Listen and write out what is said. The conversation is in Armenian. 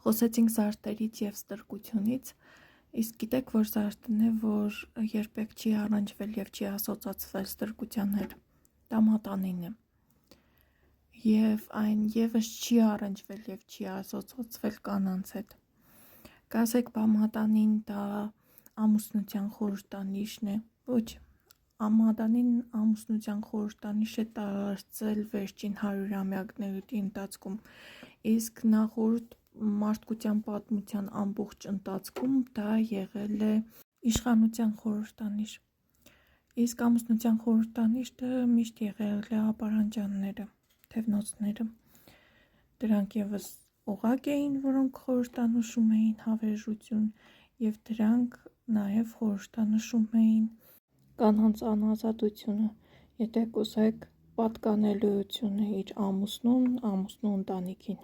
Խոսեցինք զարդերից և ստրկությունից, իսկ գիտեք, որ զարդն է, որ երբեք չի առանջվել և չի ասոցացվել ստրկության հետ, դա մատանին է, և այն ևս չի առանջվել և չի ասոցացվել կանանց հետ, կասեք բա մատանին դա ամուսնության խորհրդանիշն է, ոչ, մատանին ամուսնության խորհրդանիշ է դարձել վերջին 100-ամյակների ընթացքում, իսկ նախորդ մարդկության պատմության ամբողջ ընթացքում դա եղել է իշխանության խորհրդանիշ, իսկ ամուսնության խորհրդանիշը միշտ եղել է ապարանջանները, թևնոցները, դրանք ևս օղակ էին, որոնք խորհրդանշում էին հավերժություն և դրանք նաև խորհրդանշում էին կանանց անազատությունը, եթե կուզեք պատկանելիությունը իր ամուսնուն, ամուսնու ընտանիքին։